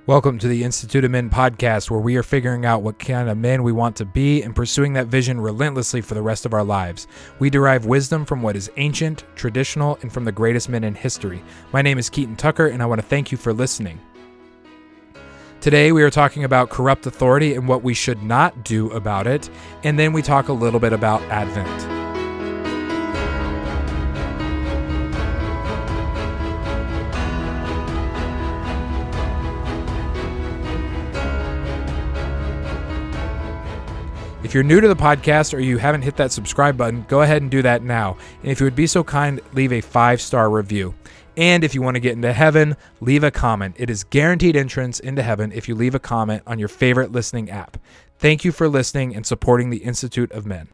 Welcome to the Institute of Men podcast, where we are figuring out what kind of men we want to be and pursuing that vision relentlessly for the rest of our lives. We derive wisdom from what is ancient, traditional, and from the greatest men in history. My name is Keaton Tucker, and I want to thank you for listening. Today, we are talking about corrupt authority and what we should not do about it, and then we talk a little bit about Advent. If you're new to the podcast or you haven't hit that subscribe button, go ahead and do that now. And if you would be so kind, leave a 5-star review. And if you want to get into heaven, leave a comment. It is guaranteed entrance into heaven if you leave a comment on your favorite listening app. Thank you for listening and supporting the Institute of Men.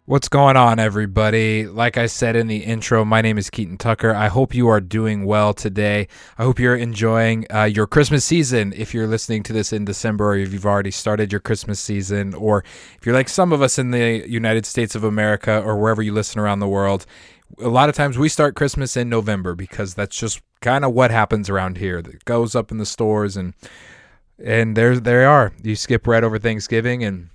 What's going on, everybody? Like I said in the intro, my name is Keaton Tucker. I hope you are doing well today. I hope you're enjoying your Christmas season. If you're listening to this in December, or if you've already started your Christmas season, or if you're like some of us in the United States of America or wherever you listen around the world, a lot of times we start Christmas in November because that's just kind of what happens around here. It goes up in the stores and there they are. You skip right over Thanksgiving and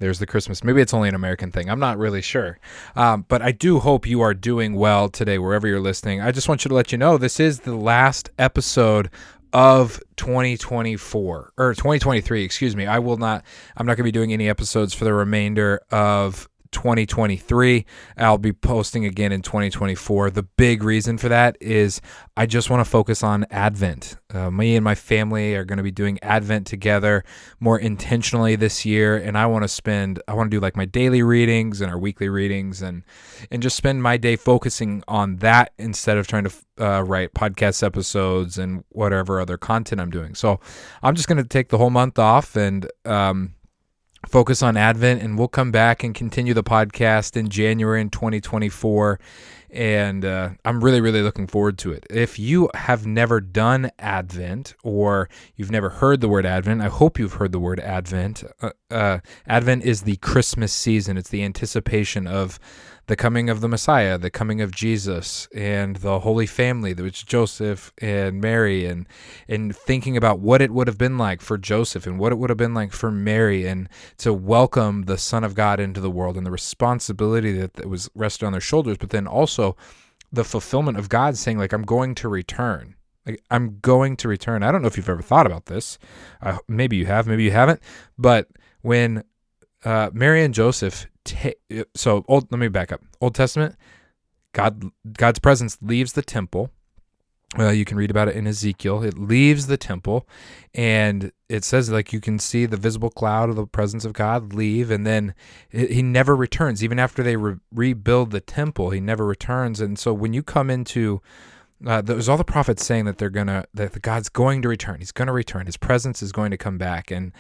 there's the Christmas. Maybe it's only an American thing. I'm not really sure. But I do hope you are doing well today, wherever you're listening. I just want you to let you know this is the last episode of 2024 or 2023. Excuse me. I'm not going to be doing any episodes for the remainder of 2023. I'll be posting again in 2024. The big reason for that is I just want to focus on Advent. Me and my family are going to be doing Advent together more intentionally this year, and I want to do like my daily readings and our weekly readings and just spend my day focusing on that instead of trying to write podcast episodes and whatever other content I'm doing. So I'm just going to take the whole month off and focus on Advent, and we'll come back and continue the podcast in January in 2024, and I'm really, really looking forward to it. If you have never done Advent or you've never heard the word Advent, I hope you've heard the word Advent. Advent is the Christmas season. It's the anticipation of the coming of the Messiah, the coming of Jesus, and the Holy Family, which is Joseph and Mary, and thinking about what it would have been like for Joseph and what it would have been like for Mary, and to welcome the Son of God into the world, and the responsibility that was rested on their shoulders, but then also the fulfillment of God saying, like, I'm going to return. Like, I'm going to return. I don't know if you've ever thought about this. Maybe you have, maybe you haven't. But when Mary and Joseph let me back up. Old Testament, God's presence leaves the temple. You can read about it in Ezekiel. It leaves the temple, and it says, like, you can see the visible cloud of the presence of God leave, and then he never returns. Even after they rebuild the temple, he never returns. And so when you come into there's all the prophets saying that that God's going to return. He's going to return. His presence is going to come back. And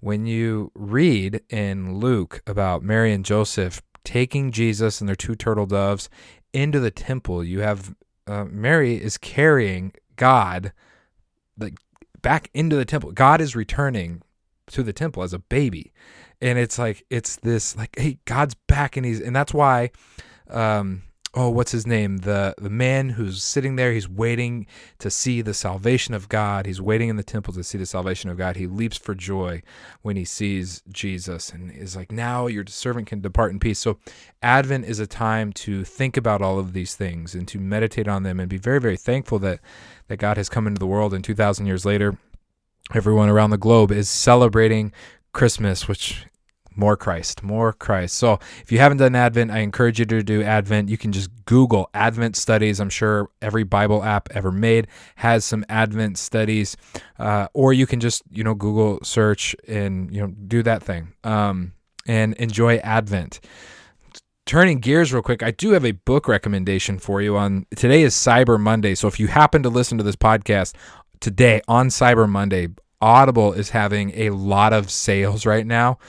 when you read in Luke about Mary and Joseph taking Jesus and their 2 turtle doves into the temple, you have Mary is carrying God back into the temple. God is returning to the temple as a baby, and it's this hey, God's back, and that's why. What's his name? The man who's sitting there, he's waiting to see the salvation of God. He's waiting in the temple to see the salvation of God. He leaps for joy when he sees Jesus and is like, now your servant can depart in peace. So Advent is a time to think about all of these things and to meditate on them and be very, very thankful that God has come into the world, and 2,000 years later, everyone around the globe is celebrating Christmas, which More Christ. So if you haven't done Advent, I encourage you to do Advent. You can just Google Advent studies. I'm sure every Bible app ever made has some Advent studies. Or you can just, Google search and, do that thing and enjoy Advent. Turning gears real quick, I do have a book recommendation for you. Today is Cyber Monday. So if you happen to listen to this podcast today on Cyber Monday, Audible is having a lot of sales right now.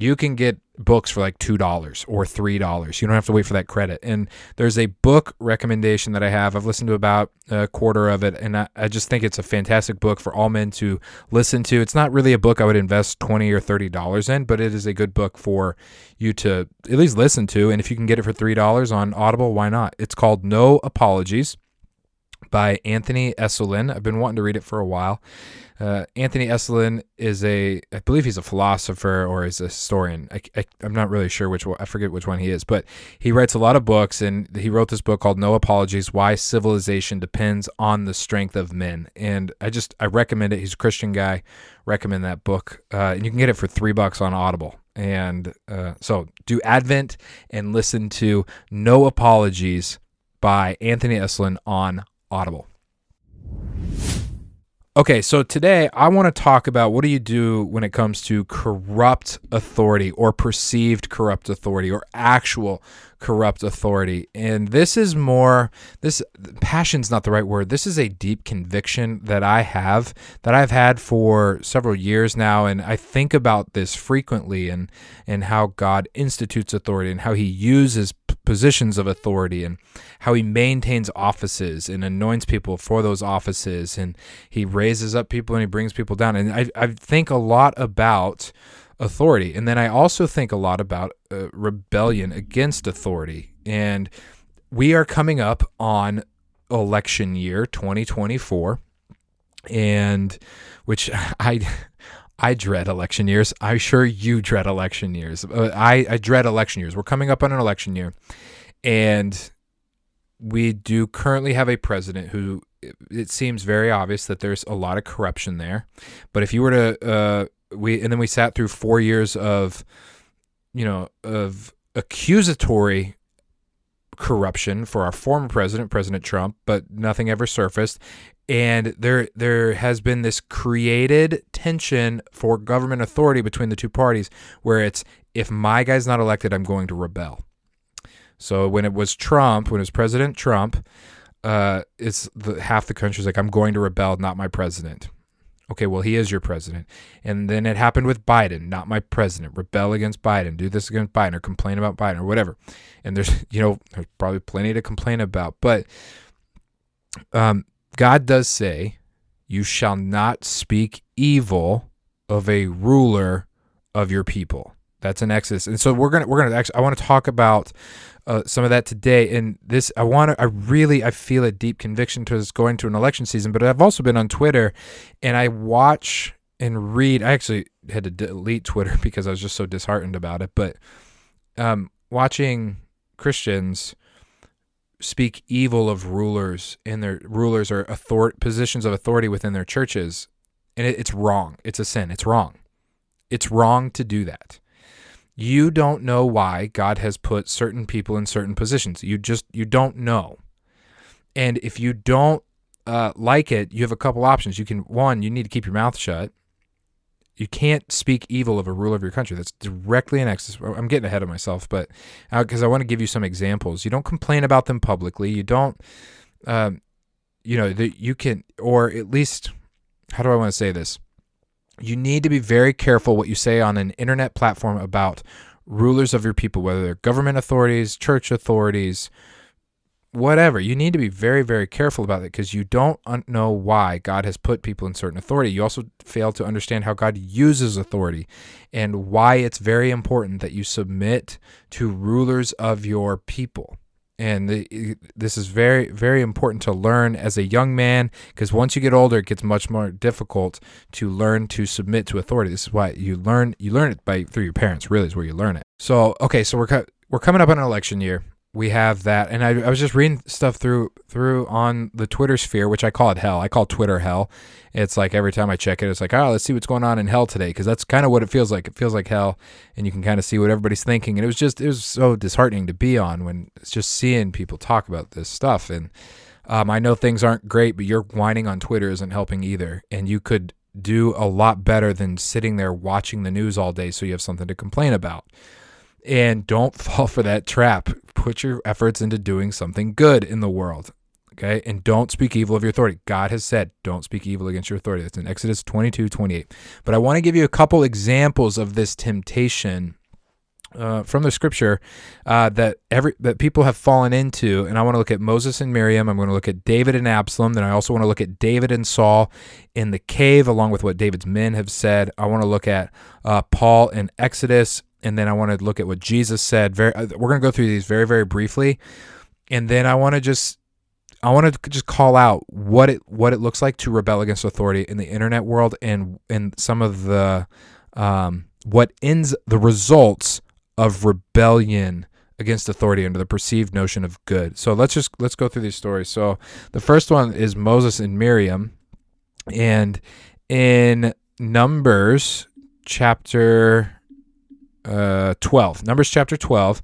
You can get books for like $2 or $3. You don't have to wait for that credit. And there's a book recommendation that I have. I've listened to about a quarter of it, and I just think it's a fantastic book for all men to listen to. It's not really a book I would invest $20 or $30 in, but it is a good book for you to at least listen to. And if you can get it for $3 on Audible, why not? It's called No Apologies. by Anthony Esolen. I've been wanting to read it for a while. Anthony Esolen is I believe he's a philosopher or is a historian. I'm not really sure which one, I forget which one he is, but he writes a lot of books, and he wrote this book called No Apologies, Why Civilization Depends on the Strength of Men. And I recommend it. He's a Christian guy. Recommend that book. And you can get it for $3 on Audible. And so do Advent and listen to No Apologies by Anthony Esolen on Audible. Okay, so today I want to talk about what do you do when it comes to corrupt authority or perceived corrupt authority or actual corrupt authority. And passion's not the right word. This is a deep conviction that I've had for several years now. And I think about this frequently and how God institutes authority and how he uses positions of authority and how he maintains offices and anoints people for those offices, and he raises up people and he brings people down. And I think a lot about authority, and then I also think a lot about rebellion against authority. And we are coming up on election year 2024, and which I dread election years. I'm sure you dread election years. I dread election years. We're coming up on an election year, and we do currently have a president who it seems very obvious that there's a lot of corruption there. But if you were to, we sat through 4 years of accusatory corruption for our former president, President Trump, but nothing ever surfaced. And there has been this created tension for government authority between the two parties where it's, if my guy's not elected, I'm going to rebel. So when it was President Trump, half the country's like, I'm going to rebel, not my president. Okay, well, he is your president. And then it happened with Biden, not my president. Rebel against Biden, do this against Biden, or complain about Biden, or whatever. And there's probably plenty to complain about. But God does say, you shall not speak evil of a ruler of your people. That's in Exodus. And so I want to talk about some of that today. And this, I feel a deep conviction towards going to an election season, but I've also been on Twitter and I watch and read. I actually had to delete Twitter because I was just so disheartened about it. But watching Christians speak evil of rulers and their rulers or positions of authority within their churches, and it's wrong. It's a sin. It's wrong. It's wrong to do that. You don't know why God has put certain people in certain positions. You don't know. And if you don't like it, you have a couple options. You need to keep your mouth shut. You can't speak evil of a ruler of your country. That's directly in Exodus. I'm getting ahead of myself, but because I want to give you some examples. You don't complain about them publicly. You don't, you can, or at least, how do I want to say this? You need to be very careful what you say on an internet platform about rulers of your people, whether they're government authorities, church authorities, whatever. You need to be very, very careful about it because you don't know why God has put people in certain authority. You also fail to understand how God uses authority and why it's very important that you submit to rulers of your people. And this is very, very important to learn as a young man, because once you get older, it gets much more difficult to learn to submit to authority. This is why you learn it through your parents. Really, is where you learn it. So we're coming up on an election year. We have that, and I was just reading stuff through on the Twitter sphere, which I call it hell. I call Twitter hell. It's like every time I check it, it's like, let's see what's going on in hell today, because that's kind of what it feels like. It feels like hell, and you can kind of see what everybody's thinking. And it was so disheartening to be on when it's just seeing people talk about this stuff. And I know things aren't great, but your whining on Twitter isn't helping either. And you could do a lot better than sitting there watching the news all day so you have something to complain about. And don't fall for that trap. Put your efforts into doing something good in the world, okay? And don't speak evil of your authority. God has said, don't speak evil against your authority. That's in Exodus 22:28. But I want to give you a couple examples of this temptation from the scripture that people have fallen into. And I want to look at Moses and Miriam. I'm going to look at David and Absalom. Then I also want to look at David and Saul in the cave, along with what David's men have said. I want to look at Paul in Exodus. And then I want to look at what Jesus said. We're going to go through these very, very briefly. And then I want to I want to just call out what it looks like to rebel against authority in the internet world, and some of the what ends the results of rebellion against authority under the perceived notion of good. So let's go through these stories. So the first one is Moses and Miriam, and in Numbers chapter 12. Numbers chapter 12.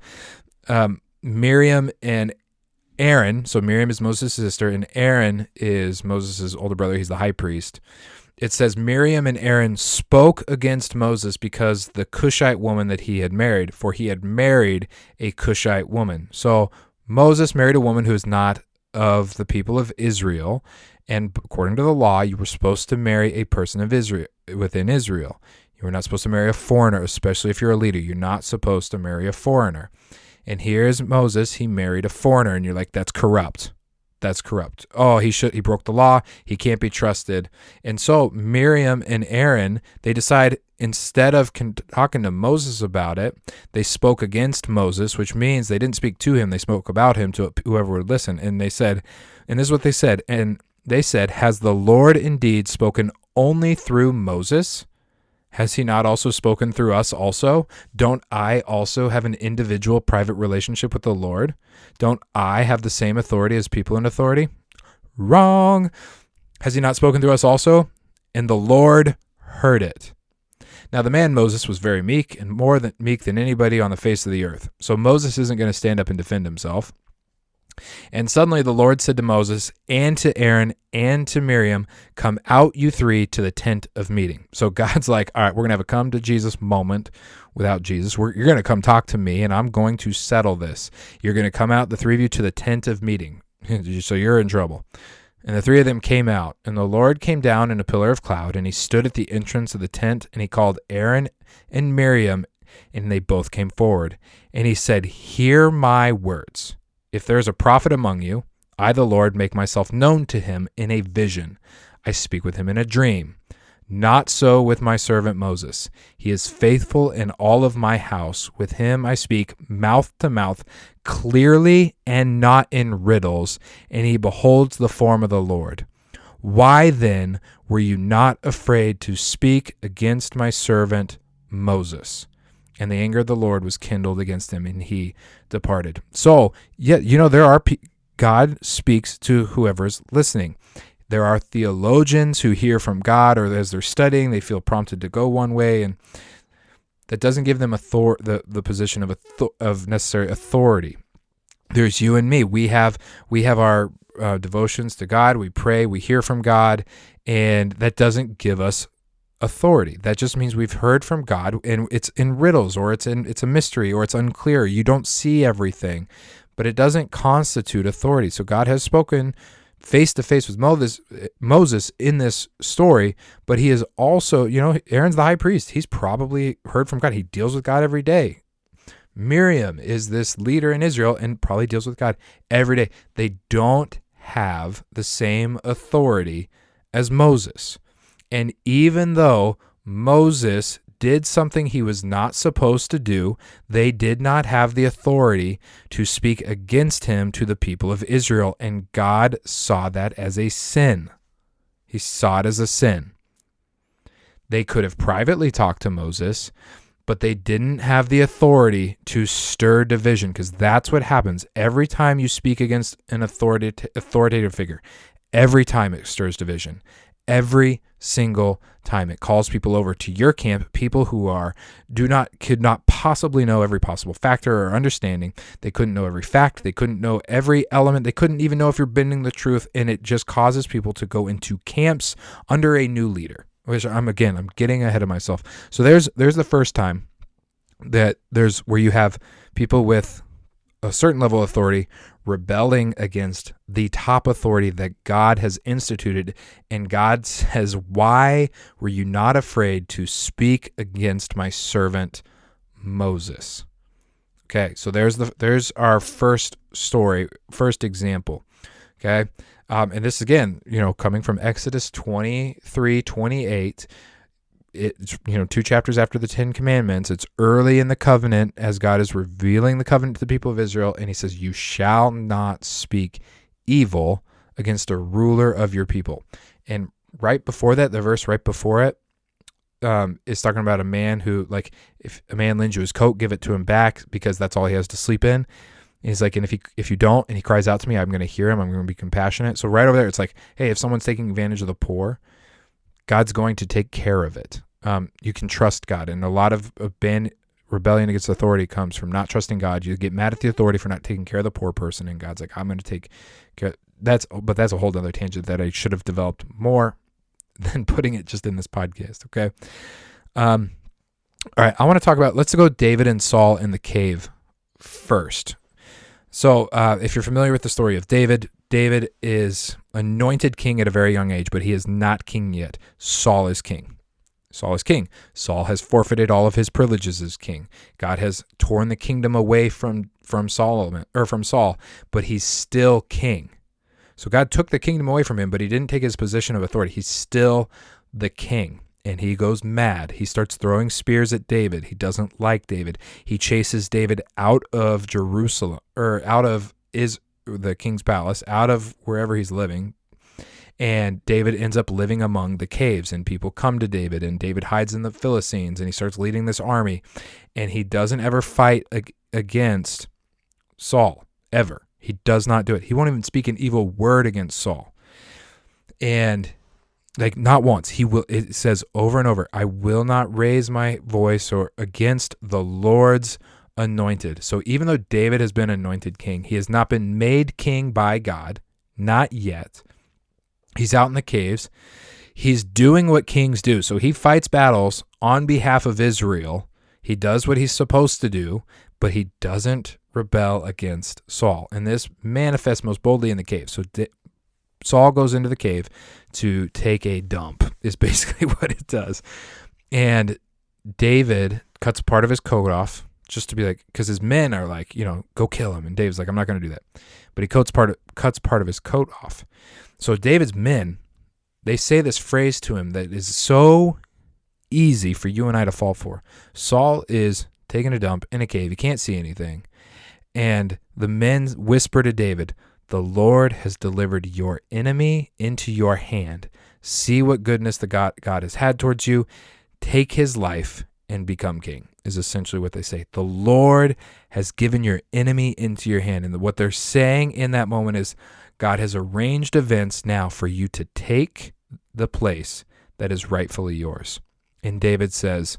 Miriam and Aaron. So Miriam is Moses' sister, and Aaron is Moses' older brother. He's the high priest. It says Miriam and Aaron spoke against Moses because the Cushite woman that he had married, for he had married a Cushite woman. So Moses married a woman who is not of the people of Israel, and according to the law, you were supposed to marry a person of Israel within Israel. You were not supposed to marry a foreigner, especially if you're a leader. You're not supposed to marry a foreigner. And here's Moses. He married a foreigner, and you're like, that's corrupt. That's corrupt. Oh, he broke the law. He can't be trusted. And so Miriam and Aaron, they decide instead of talking to Moses about it, they spoke against Moses, which means they didn't speak to him. They spoke about him to whoever would listen. And they said, and this is what they said. And they said, has the Lord indeed spoken only through Moses? Has he not also spoken through us also? Don't I also have an individual private relationship with the Lord? Don't I have the same authority as people in authority? Wrong. Has he not spoken through us also? And the Lord heard it. Now the man Moses was very meek, and more meek than anybody on the face of the earth. So Moses isn't going to stand up and defend himself. And suddenly the Lord said to Moses and to Aaron and to Miriam, come out you three to the tent of meeting. So God's like, all right, we're going to have a come to Jesus moment without Jesus. You're going to come talk to me, and I'm going to settle this. You're going to come out, the three of you, to the tent of meeting. So you're in trouble. And the three of them came out, and the Lord came down in a pillar of cloud, and he stood at the entrance of the tent, and he called Aaron and Miriam, and they both came forward. And he said, hear my words. If there is a prophet among you, I, the Lord, make myself known to him in a vision. I speak with him in a dream. Not so with my servant Moses. He is faithful in all of my house. With him I speak mouth to mouth, clearly and not in riddles, and he beholds the form of the Lord. Why then were you not afraid to speak against my servant Moses? And the anger of the Lord was kindled against him, and he departed. So, yeah, there are God speaks to whoever's listening. There are theologians who hear from God, or as they're studying, they feel prompted to go one way, and that doesn't give them the position of necessary authority. There's you and me. We have our devotions to God. We pray. We hear from God, and that doesn't give us authority. That just means we've heard from God, and it's in riddles, or it's a mystery, or it's unclear. You don't see everything, but it doesn't constitute authority. So God has spoken face to face with Moses in this story, but he is also, Aaron's the high priest. He's probably heard from God. He deals with God every day. Miriam is this leader in Israel and probably deals with God every day. They don't have the same authority as Moses. And even though Moses did something he was not supposed to do, they did not have the authority to speak against him to the people of Israel. And God saw that as a sin. He saw it as a sin. They could have privately talked to Moses, but they didn't have the authority to stir division, because that's what happens every time you speak against an authoritative figure. Every time it stirs division. Every single time it calls people over to your camp, people who could not possibly know every possible factor or understanding. They couldn't know every fact. They couldn't know every element. They couldn't even know if you're bending the truth. And it just causes people to go into camps under a new leader, which I'm getting ahead of myself. So there's the first time that there's where you have people with a certain level of authority rebelling against the top authority that God has instituted. And God says, why were you not afraid to speak against my servant Moses? Okay, so there's our first story, first example. Okay, and this again, coming from Exodus 23:28. It's 2 chapters after the 10 Commandments. It's early in the covenant as God is revealing the covenant to the people of Israel, and he says, you shall not speak evil against a ruler of your people. And right before that, the verse right before it, is talking about a man who, like, if a man lends you his coat, give it to him back, because that's all he has to sleep in. And he's like, and if you don't, and he cries out to me, I'm going to hear him. I'm going to be compassionate. So right over there, it's like, hey, if someone's taking advantage of the poor, God's going to take care of it. You can trust God. And a lot of rebellion against authority comes from not trusting God. You get mad at the authority for not taking care of the poor person, and God's like, I'm going to take care. That's a whole other tangent that I should have developed more than putting it just in this podcast. Okay. All right. I want to talk about, let's go David and Saul in the cave first. So if you're familiar with the story of David, David is anointed king at a very young age, but he is not king yet. Saul is king. Saul is king. Saul has forfeited all of his privileges as king. God has torn the kingdom away from Saul, but he's still king. So God took the kingdom away from him, but he didn't take his position of authority. He's still the king, and he goes mad. He starts throwing spears at David. He doesn't like David. He chases David out of Jerusalem, or out of the king's palace, out of wherever he's living. And David ends up living among the caves, and people come to David, and David hides in the Philistines, and he starts leading this army, and he doesn't ever fight against Saul, ever. He does not do it. He won't even speak an evil word against Saul. And like, not once. It says over and over, I will not raise my voice or against the Lord's anointed. So even though David has been anointed king, he has not been made king by God, not yet. He's out in the caves. He's doing what kings do. So he fights battles on behalf of Israel. He does what he's supposed to do, but he doesn't rebel against Saul. And this manifests most boldly in the cave. So Saul goes into the cave to take a dump, is basically what it does. And David cuts part of his coat off, just to be like, because his men are like, go kill him. And David's like, I'm not going to do that. But he cuts part of his coat off. So David's men, they say this phrase to him that is so easy for you and I to fall for. Saul is taking a dump in a cave. He can't see anything. And the men whisper to David, the Lord has delivered your enemy into your hand. See what goodness the God has had towards you. Take his life and become king, is essentially what they say. The Lord has given your enemy into your hand. And what they're saying in that moment is, God has arranged events now for you to take the place that is rightfully yours. And David says,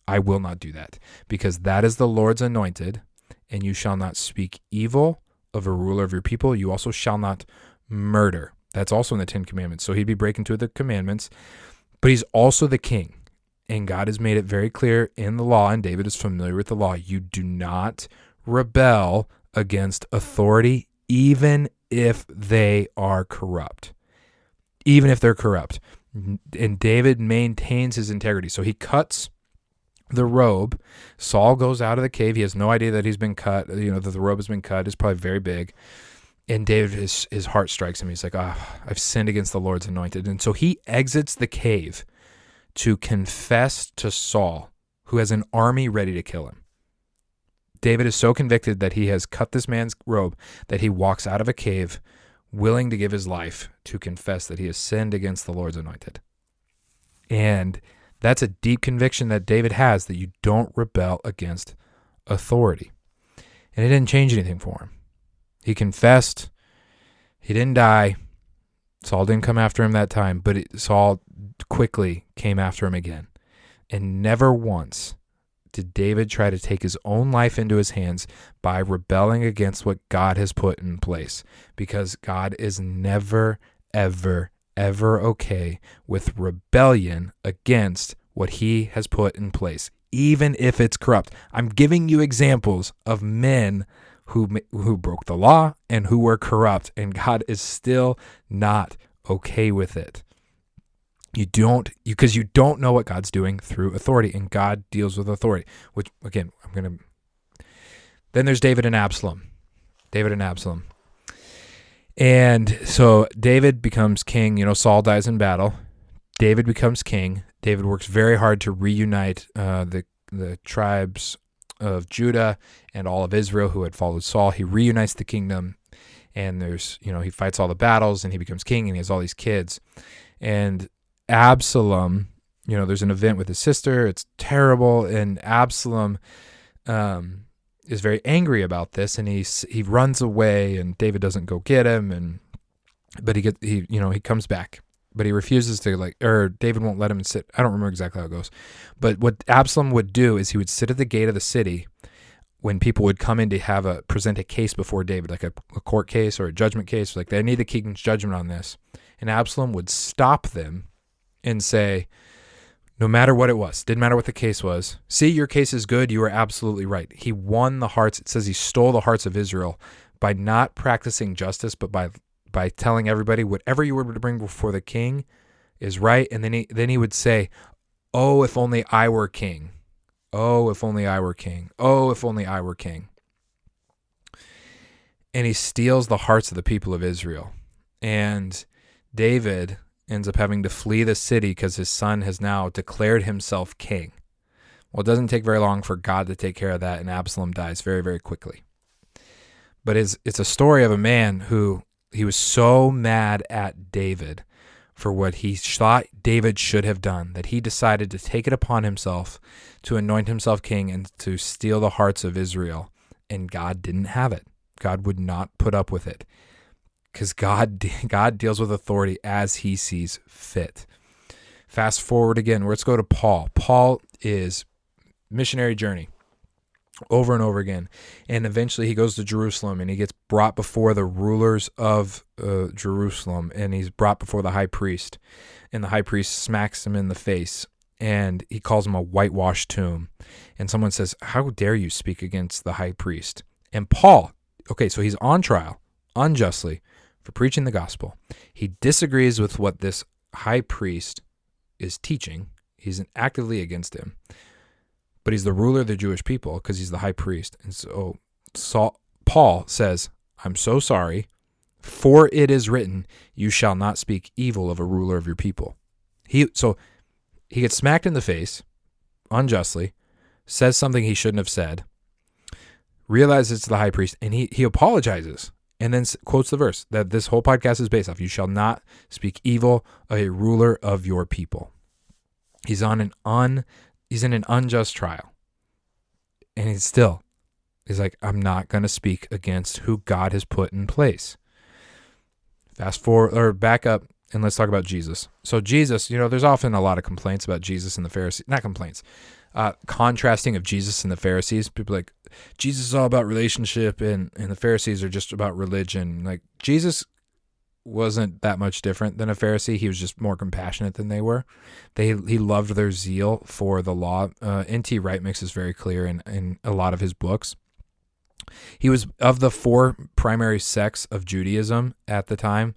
I will not do that, because that is the Lord's anointed, and you shall not speak evil of a ruler of your people. You also shall not murder. That's also in the 10 Commandments. So he'd be breaking two of the commandments, but he's also the king. And God has made it very clear in the law, and David is familiar with the law. You do not rebel against authority, even if they are corrupt. Even if they're corrupt. And David maintains his integrity. So he cuts the robe. Saul goes out of the cave. He has no idea that he's been cut, that the robe has been cut. It's probably very big. And David, his heart strikes him. He's like, I've sinned against the Lord's anointed. And so he exits the cave to confess to Saul, who has an army ready to kill him. David is so convicted that he has cut this man's robe that he walks out of a cave willing to give his life to confess that he has sinned against the Lord's anointed. And that's a deep conviction that David has, that you don't rebel against authority. And it didn't change anything for him. He confessed. He didn't die. Saul didn't come after him that time, but Saul quickly came after him again. And never once did David try to take his own life into his hands by rebelling against what God has put in place, because God is never, ever, ever okay with rebellion against what he has put in place, even if it's corrupt. I'm giving you examples of men who broke the law and who were corrupt, and God is still not okay with it. Because you don't know what God's doing through authority, and God deals with authority, which, again, then there's David and Absalom. And so David becomes king. Saul dies in battle. David becomes king. David works very hard to reunite the tribes of Judah and all of Israel who had followed Saul. He reunites the kingdom, and there's, he fights all the battles and he becomes king and he has all these kids. And Absalom, there's an event with his sister. It's terrible. And Absalom is very angry about this, and he runs away, and David doesn't go get him, but he comes back, but he refuses to, or David won't let him sit. I don't remember exactly how it goes, but what Absalom would do is he would sit at the gate of the city when people would come in to present a case before David, like a court case or a judgment case, like they need the king's judgment on this, and Absalom would stop them and say, no matter what it was, didn't matter what the case was, see, your case is good, you are absolutely right. He won the hearts. It says he stole the hearts of Israel by not practicing justice, but by telling everybody whatever you were to bring before the king is right. And then he would say, oh, if only I were king. Oh, if only I were king. Oh, if only I were king. And he steals the hearts of the people of Israel. And David ends up having to flee the city because his son has now declared himself king. Well, it doesn't take very long for God to take care of that, and Absalom dies very, very quickly. But it's a story of a man who he was so mad at David for what he thought David should have done that he decided to take it upon himself to anoint himself king and to steal the hearts of Israel. And God didn't have it. God would not put up with it, because God deals with authority as he sees fit. Fast forward again. Let's go to Paul. Paul is missionary journey over and over again. And eventually he goes to Jerusalem and he gets brought before the rulers of Jerusalem, and he's brought before the high priest, and the high priest smacks him in the face and he calls him a whitewashed tomb. And someone says, how dare you speak against the high priest? And Paul, okay, so he's on trial unjustly for preaching the gospel. He disagrees with what this high priest is teaching. He's actively against him. But he's the ruler of the Jewish people because he's the high priest. And so Paul says, I'm so sorry, for it is written, you shall not speak evil of a ruler of your people. So he gets smacked in the face unjustly, says something he shouldn't have said, realizes it's the high priest, and he apologizes. And then quotes the verse that this whole podcast is based off. You shall not speak evil of a ruler of your people. He's in an unjust trial. And he's like, I'm not going to speak against who God has put in place. Fast forward, or back up, and let's talk about Jesus. So Jesus, there's often a lot of complaints about Jesus and the Pharisees. Not complaints. Contrasting of Jesus and the Pharisees. People are like, Jesus is all about relationship, and the Pharisees are just about religion. Like, Jesus wasn't that much different than a Pharisee. He was just more compassionate than they were. He loved their zeal for the law. N.T. Wright makes this very clear in a lot of his books. He was of the four primary sects of Judaism at the time,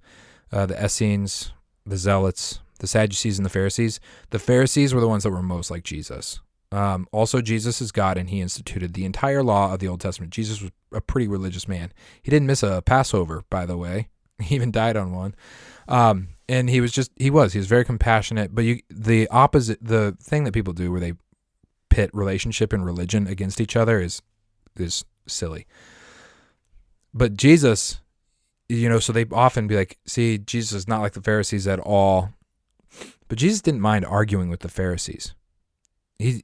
the Essenes, the Zealots, the Sadducees, and the Pharisees. The Pharisees were the ones that were most like Jesus. Also, Jesus is God, and he instituted the entire law of the Old Testament. Jesus was a pretty religious man. He didn't miss a Passover, by the way. He even died on one. And he was very compassionate. But the thing that people do where they pit relationship and religion against each other is silly. But Jesus, so they often be like, see, Jesus is not like the Pharisees at all. But Jesus didn't mind arguing with the Pharisees. He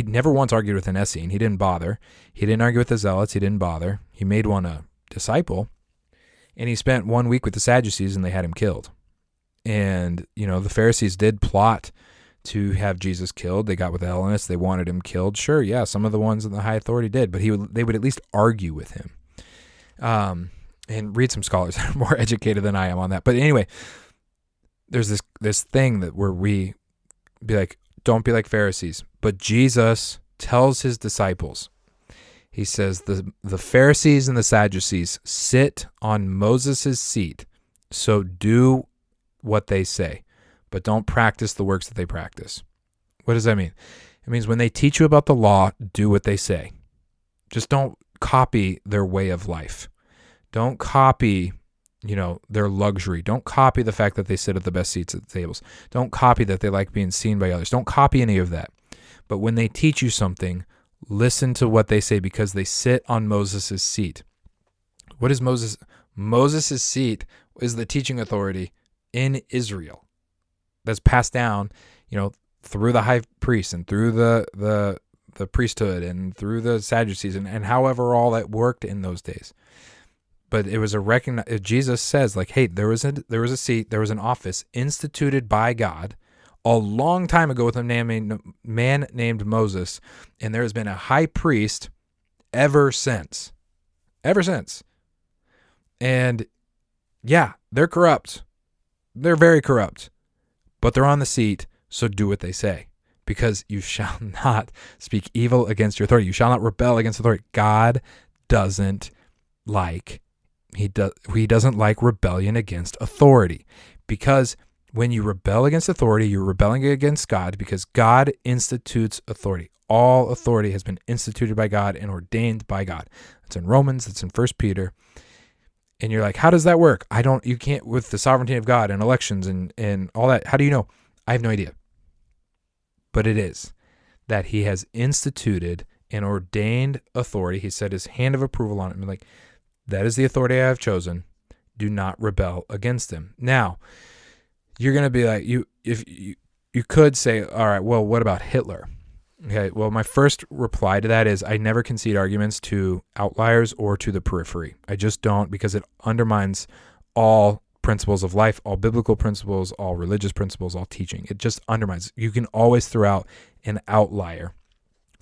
never once argued with an Essene. He didn't bother. He didn't argue with the Zealots. He didn't bother. He made one a disciple, and he spent 1 week with the Sadducees, and they had him killed. And, the Pharisees did plot to have Jesus killed. They got with the Hellenists. They wanted him killed. Sure, yeah, some of the ones in the high authority did, but they would at least argue with him. And read some scholars that are more educated than I am on that. But anyway, there's this thing that where we be like, don't be like Pharisees. But Jesus tells his disciples, he says, the Pharisees and the Sadducees sit on Moses' seat, so do what they say, but don't practice the works that they practice. What does that mean? It means when they teach you about the law, do what they say. Just don't copy their way of life. Don't copy, their luxury. Don't copy the fact that they sit at the best seats at the tables. Don't copy that they like being seen by others. Don't copy any of that. But when they teach you something, listen to what they say, because they sit on Moses' seat. What is Moses? Moses' seat is the teaching authority in Israel that's passed down, through the high priest and through the priesthood and through the Sadducees and however all that worked in those days. But it was Jesus says, like, hey, there was a seat, there was an office instituted by God a long time ago with a man named Moses, and there has been a high priest ever since. Ever since. And yeah, they're corrupt. They're very corrupt. But they're on the seat, so do what they say. Because you shall not speak evil against your authority. You shall not rebel against authority. God doesn't like, he doesn't like rebellion against authority. Because when you rebel against authority, you're rebelling against God, because God institutes authority. All authority has been instituted by God and ordained by God. It's in Romans, it's in 1 Peter. And you're like, how does that work? You can't, with the sovereignty of God and elections and all that. How do you know? I have no idea. But it is that he has instituted and ordained authority. He set his hand of approval on it. And like, that is the authority I have chosen. Do not rebel against him. Now, you're going to be like, you could say, all right, well, what about Hitler? Okay, well, my first reply to that is I never concede arguments to outliers or to the periphery. I just don't, because it undermines all principles of life, all biblical principles, all religious principles, all teaching. It just undermines. You can always throw out an outlier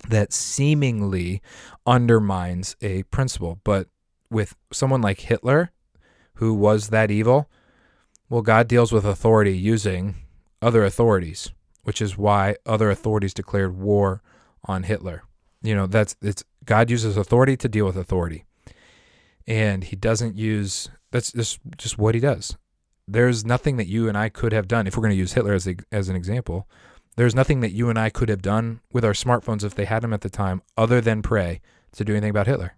that seemingly undermines a principle. But with someone like Hitler, who was that evil, well, God deals with authority using other authorities, which is why other authorities declared war on Hitler. God uses authority to deal with authority. And he doesn't use, that's just what he does. There's nothing that you and I could have done, if we're going to use Hitler as an example, there's nothing that you and I could have done with our smartphones if they had them at the time, other than pray, to do anything about Hitler.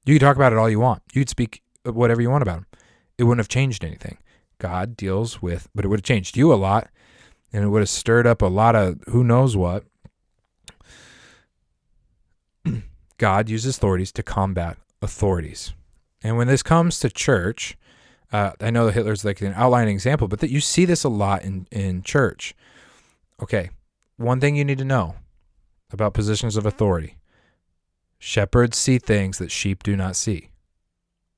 You can talk about it all you want. You could speak whatever you want about him. It wouldn't have changed anything. God deals with, but it would have changed you a lot, and it would have stirred up a lot of who knows what. God uses authorities to combat authorities. And when this comes to church, I know that Hitler's like an outlying example, but that you see this a lot in church. Okay, one thing you need to know about positions of authority. Shepherds see things that sheep do not see.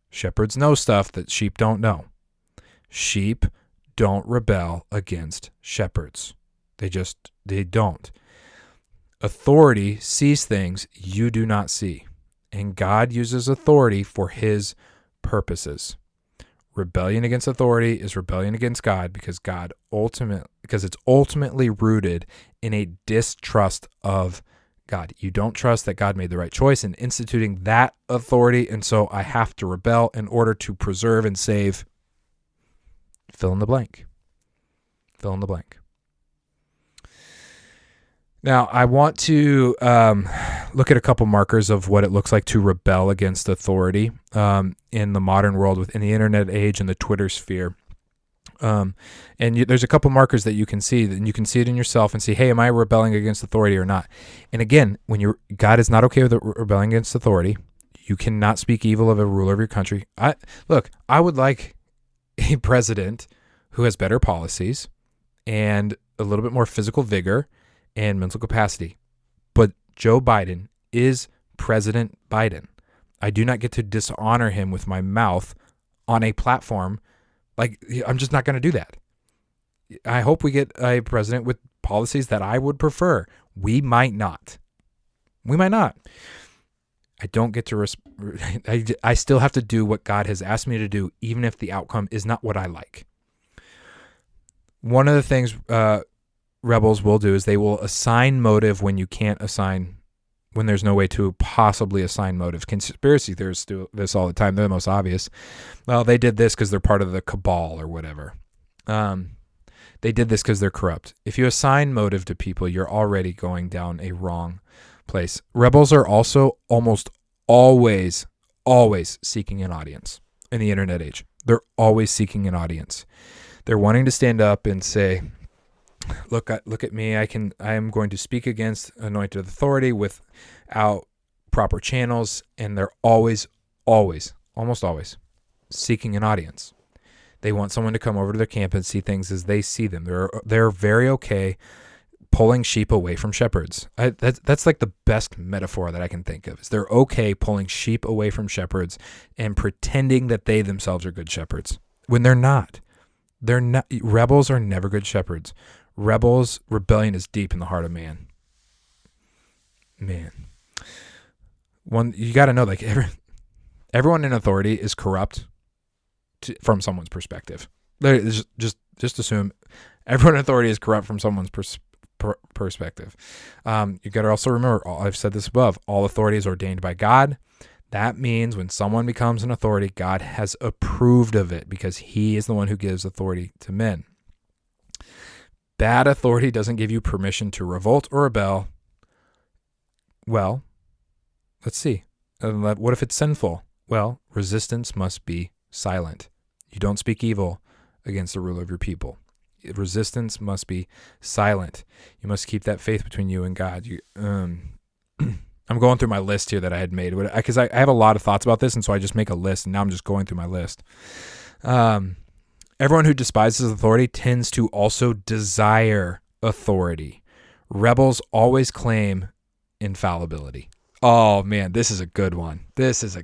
Shepherds know stuff that sheep don't know. Sheep don't rebel against shepherds. They don't. Authority sees things you do not see, and God uses authority for his purposes. Rebellion against authority is rebellion against God, because it's ultimately rooted in a distrust of God. You don't trust that God made the right choice in instituting that authority, and so I have to rebel in order to preserve and save. Fill in the blank. Fill in the blank. Now, I want to look at a couple markers of what it looks like to rebel against authority in the modern world, within the internet age and the Twitter sphere. There's a couple markers that you can see, and you can see it in yourself and see, hey, am I rebelling against authority or not? And again, God is not okay with rebelling against authority. You cannot speak evil of a ruler of your country. I would like a president who has better policies and a little bit more physical vigor and mental capacity. But Joe Biden is President Biden. I do not get to dishonor him with my mouth on a platform. Like, I'm just not going to do that. I hope we get a president with policies that I would prefer. We might not. I don't get to, I still have to do what God has asked me to do, even if the outcome is not what I like. One of the things rebels will do is they will assign motive when when there's no way to possibly assign motive. Conspiracy theorists do this all the time. They're the most obvious. Well, they did this because they're part of the cabal or whatever. They did this because they're corrupt. If you assign motive to people, you're already going down a wrong place. Rebels are also almost always seeking an audience in the internet age. They're always seeking an audience. They're wanting to stand up and say, look at me. I am going to speak against anointed authority without proper channels. And they're almost always seeking an audience. They want someone to come over to their camp and see things as they see them. They're very okay pulling sheep away from shepherds. That's like the best metaphor that I can think of. Is they're okay pulling sheep away from shepherds and pretending that they themselves are good shepherds when they're not. They're not. Rebels are never good shepherds. Rebellion is deep in the heart of man. Man, you got to know, like everyone in authority is corrupt from someone's perspective. Just assume everyone in authority is corrupt from someone's perspective. You got to also remember, I've said this above, all authority is ordained by God. That means when someone becomes an authority, God has approved of it because he is the one who gives authority to men. Bad authority doesn't give you permission to revolt or rebel. Well, let's see. What if it's sinful? Well, resistance must be silent. You don't speak evil against the ruler of your people. Resistance must be silent. You must keep that faith between you and God. I'm going through my list here that I had made because I have a lot of thoughts about this, and so I just make a list, and now I'm just going through my list. Everyone who despises authority tends to also desire authority. Rebels always claim infallibility. Oh, man, this is a good one. This is a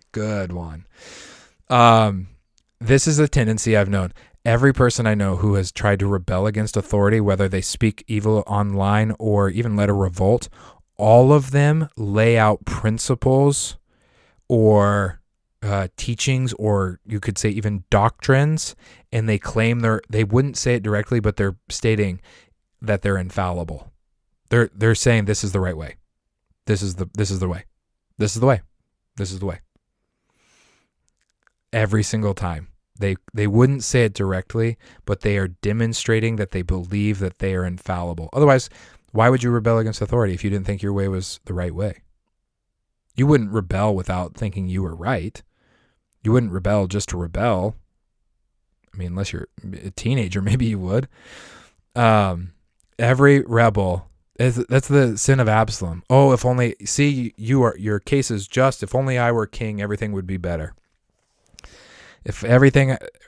tendency I've known. Every person I know who has tried to rebel against authority, whether they speak evil online or even led a revolt, all of them lay out principles or teachings, or you could say even doctrines, and they claim they wouldn't say it directly, but they're stating that they're infallible. They're saying this is the right way. This is the way. This is the way. This is the way. Every single time. They wouldn't say it directly, but they are demonstrating that they believe that they are infallible. Otherwise, why would you rebel against authority if you didn't think your way was the right way? You wouldn't rebel without thinking you were right. You wouldn't rebel just to rebel. I mean, unless you're a teenager, maybe you would. Every rebel, that's the sin of Absalom. Oh, if only, see, your case is just, if only I were king, everything would be better.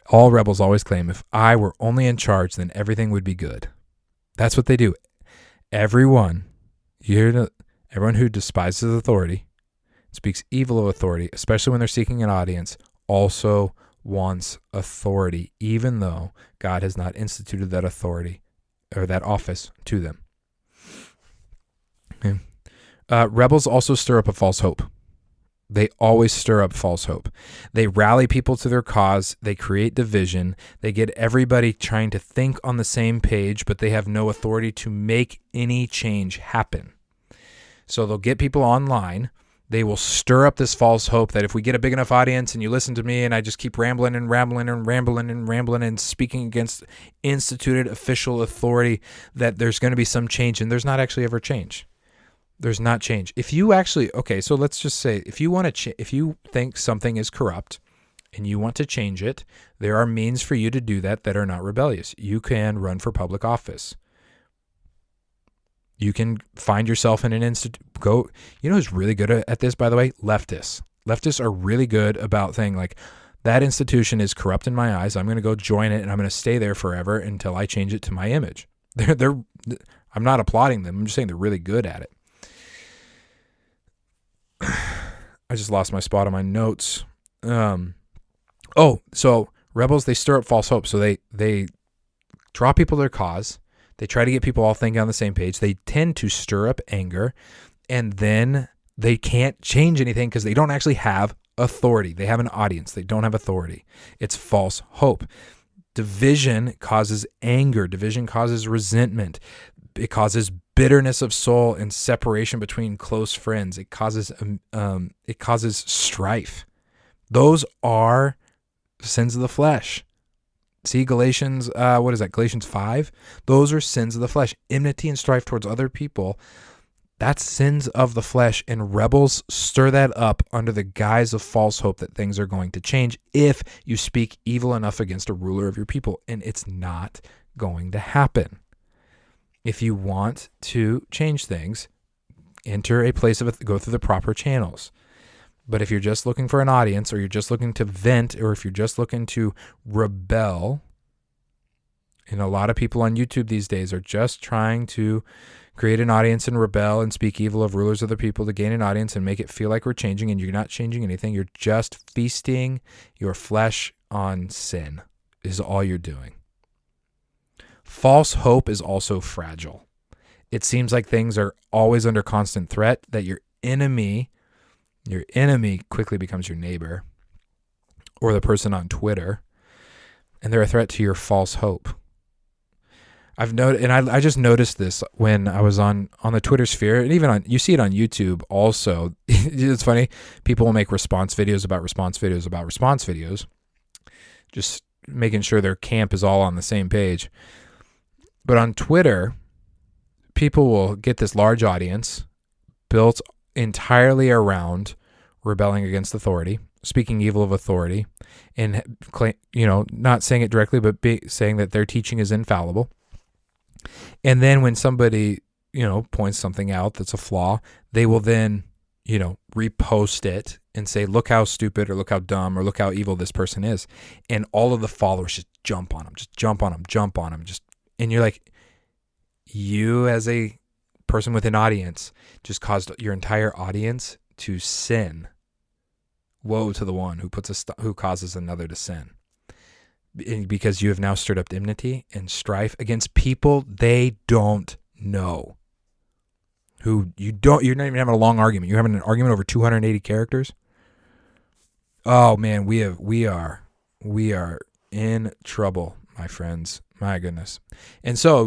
All rebels always claim, if I were only in charge, then everything would be good. That's what they do. Everyone who despises authority, speaks evil of authority, especially when they're seeking an audience, also wants authority, even though God has not instituted that authority or that office to them. Okay. Rebels also stir up a false hope. They always stir up false hope. They rally people to their cause. They create division. They get everybody trying to think on the same page, but they have no authority to make any change happen. So they'll get people online. They will stir up this false hope that if we get a big enough audience and you listen to me and I just keep rambling and speaking against instituted official authority, that there's going to be some change, and there's not actually ever change. There's not change. If you actually, okay, so let's just say if you think something is corrupt and you want to change it, there are means for you to do that are not rebellious. You can run for public office. You can find yourself in an institute. You know who's really good at this, by the way? Leftists. Leftists are really good about saying, like, that institution is corrupt in my eyes. I'm going to go join it, and I'm going to stay there forever until I change it to my image. I'm not applauding them. I'm just saying they're really good at it. I just lost my spot on my notes. So rebels, they stir up false hope. So they draw people to their cause. They try to get people all thinking on the same page. They tend to stir up anger, and then they can't change anything because they don't actually have authority. They have an audience. They don't have authority. It's false hope. Division causes anger. Division causes resentment. It causes bitterness of soul and separation between close friends. It causes strife. Those are sins of the flesh. See Galatians, Galatians 5? Those are sins of the flesh. Enmity and strife towards other people, that's sins of the flesh, and rebels stir that up under the guise of false hope that things are going to change if you speak evil enough against a ruler of your people, and it's not going to happen. If you want to change things, enter a place of go through the proper channels. But if you're just looking for an audience, or you're just looking to vent, or if you're just looking to rebel, and a lot of people on YouTube these days are just trying to create an audience and rebel and speak evil of rulers of the people to gain an audience and make it feel like we're changing, and you're not changing anything. You're just feasting your flesh on sin is all you're doing. False hope is also fragile. It seems like things are always under constant threat, that your enemy quickly becomes your neighbor or the person on Twitter, and they're a threat to your false hope. I've noticed, and I just noticed this when I was on the Twitter sphere, and even you see it on YouTube also. It's funny. People will make response videos about response videos about response videos, just making sure their camp is all on the same page. But on Twitter, people will get this large audience built entirely around rebelling against authority, speaking evil of authority, and not saying it directly, but saying that their teaching is infallible. And then when somebody, points something out that's a flaw, they will then, repost it and say, look how stupid or look how dumb or look how evil this person is. And all of the followers just jump on them. And you're like, you as a person with an audience just caused your entire audience to sin. Woe to the one who causes another to sin. Because you have now stirred up enmity and strife against people they don't know. You're not even having a long argument. You're having an argument over 280 characters. Oh man, we are in trouble, my friends. My goodness. And so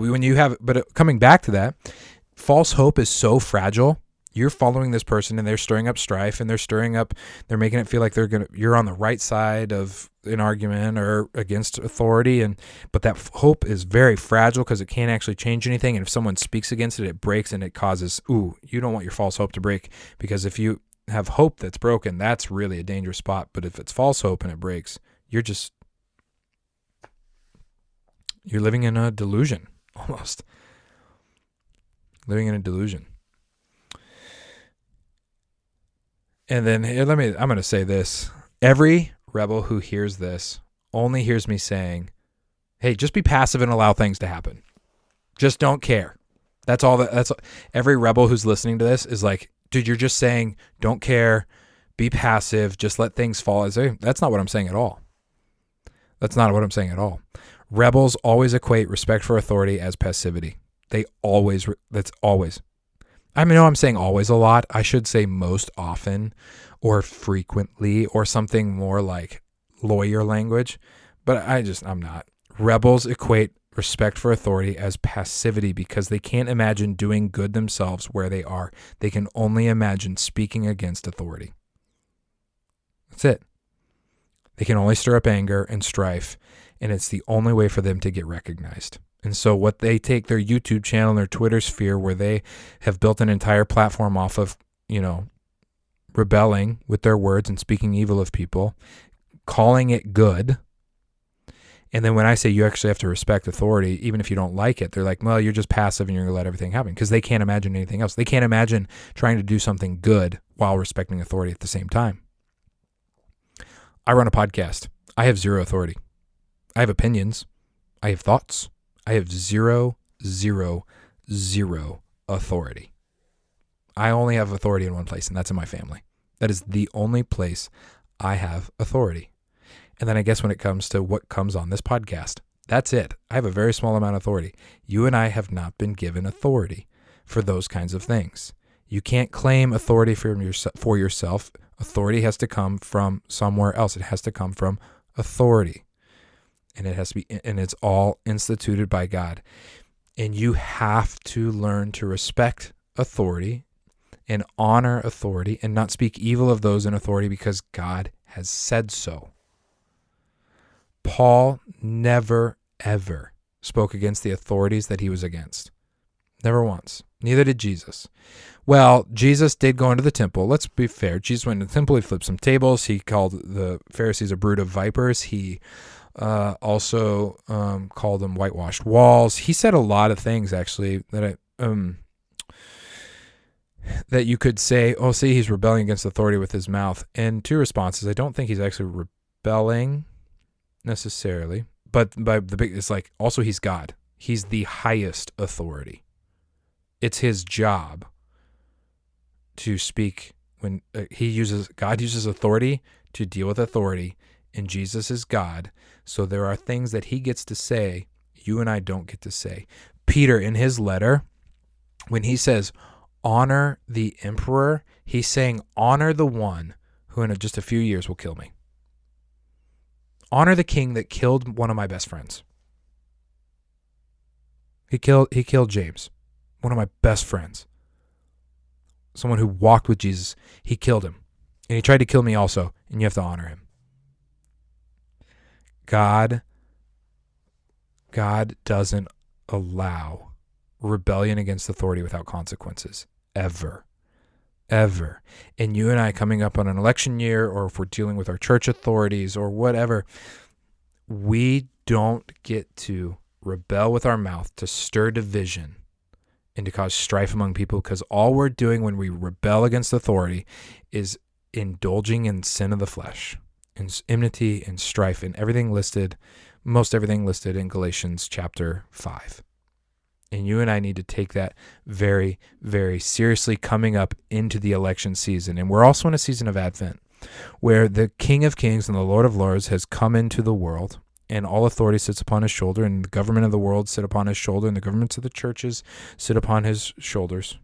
coming back to that, false hope is so fragile. You're following this person and they're stirring up strife, and they're making it feel like you're on the right side of an argument or against authority. But that hope is very fragile because it can't actually change anything. And if someone speaks against it, it breaks, and it causes, you don't want your false hope to break, because if you have hope that's broken, that's really a dangerous spot. But if it's false hope and it breaks, you're living in a delusion, almost. Living in a delusion. And then I'm going to say this. Every rebel who hears this only hears me saying, hey, just be passive and allow things to happen. Just don't care. That's all. Every rebel who's listening to this is like, dude, you're just saying, don't care, be passive, just let things fall. That's not what I'm saying at all. That's not what I'm saying at all. Rebels always equate respect for authority as passivity. That's always. I know I'm saying always a lot. I should say most often or frequently or something more like lawyer language, but I'm not. Rebels equate respect for authority as passivity because they can't imagine doing good themselves where they are. They can only imagine speaking against authority. That's it. They can only stir up anger and strife, and it's the only way for them to get recognized. And so what they take their YouTube channel and their Twitter sphere, where they have built an entire platform off of, rebelling with their words and speaking evil of people, calling it good. And then when I say you actually have to respect authority, even if you don't like it, they're like, well, you're just passive and you're going to let everything happen, because they can't imagine anything else. They can't imagine trying to do something good while respecting authority at the same time. I run a podcast. I have zero authority. I have opinions. I have thoughts. I have zero authority. I only have authority in one place, and that's in my family. That is the only place I have authority. And then I guess when it comes to what comes on this podcast, that's it. I have a very small amount of authority. You and I have not been given authority for those kinds of things. You can't claim authority for yourself. Authority has to come from somewhere else. It has to come from authority. And it has to be, and it's all instituted by God. And you have to learn to respect authority and honor authority and not speak evil of those in authority because God has said so. Paul never, ever spoke against the authorities that he was against. Never once. Neither did Jesus. Well, Jesus did go into the temple. Let's be fair. Jesus went into the temple. He flipped some tables. He called the Pharisees a brood of vipers. He also called them whitewashed walls. He said a lot of things, actually, that that you could say, oh, see, he's rebelling against authority with his mouth. And two responses. I don't think he's actually rebelling necessarily, but it's like, also he's God. He's the highest authority. It's his job to speak when God uses authority to deal with authority, and Jesus is God. So there are things that he gets to say you and I don't get to say. Peter, in his letter, when he says, honor the emperor, he's saying, honor the one who in just a few years will kill me. Honor the king that killed one of my best friends. He killed James, one of my best friends. Someone who walked with Jesus. He killed him. And he tried to kill me also, and you have to honor him. God doesn't allow rebellion against authority without consequences. Ever. And you and I coming up on an election year, or if we're dealing with our church authorities or whatever, we don't get to rebel with our mouth to stir division and to cause strife among people, because all we're doing when we rebel against authority is indulging in sin of the flesh, and enmity and strife, and most everything listed in Galatians chapter 5. And you and I need to take that very, very seriously coming up into the election season. And we're also in a season of Advent where the King of Kings and the Lord of Lords has come into the world, and all authority sits upon his shoulder, and the government of the world sit upon his shoulder, and the governments of the churches sit upon his shoulders.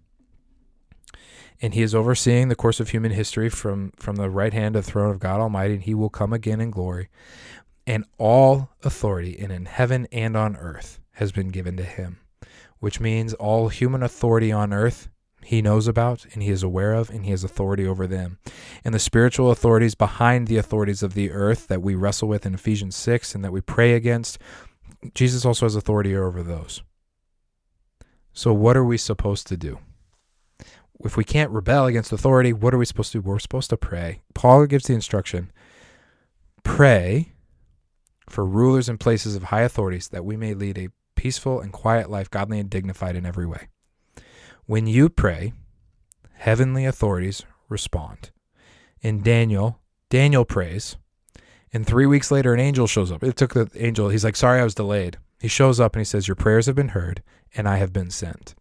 And he is overseeing the course of human history from the right hand of the throne of God Almighty, and he will come again in glory. And all authority in heaven and on earth has been given to him, which means all human authority on earth he knows about and he is aware of, and he has authority over them. And the spiritual authorities behind the authorities of the earth that we wrestle with in Ephesians 6 and that we pray against, Jesus also has authority over those. So what are we supposed to do? If we can't rebel against authority, what are we supposed to do? We're supposed to pray. Paul gives the instruction, pray for rulers and places of high authorities, that we may lead a peaceful and quiet life, godly and dignified in every way. When you pray, heavenly authorities respond. In Daniel prays, and 3 weeks later an angel shows up. It took the angel, he's like, sorry I was delayed. He shows up and he says, your prayers have been heard and I have been sent.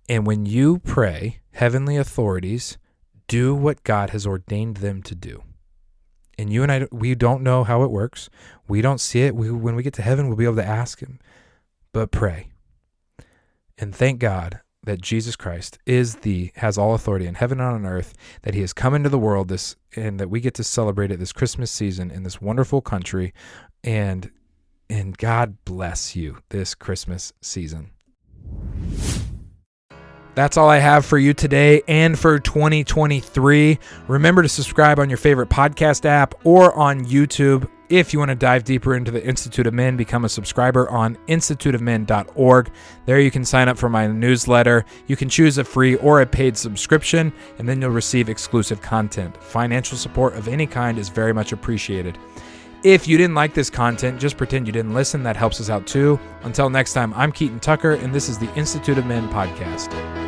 And when you pray, heavenly authorities do what God has ordained them to do. And you and I, we don't know how it works. We don't see it. When we get to heaven, we'll be able to ask him. But pray. And thank God that Jesus Christ has all authority in heaven and on earth, that he has come into the world and that we get to celebrate it this Christmas season in this wonderful country. And God bless you this Christmas season. That's all I have for you today and for 2023. Remember to subscribe on your favorite podcast app or on YouTube. If you want to dive deeper into the Institute of Men, become a subscriber on instituteofmen.org. There you can sign up for my newsletter. You can choose a free or a paid subscription, and then you'll receive exclusive content. Financial support of any kind is very much appreciated. If you didn't like this content, just pretend you didn't listen. That helps us out too. Until next time, I'm Keaton Tucker, and this is the Institute of Men podcast.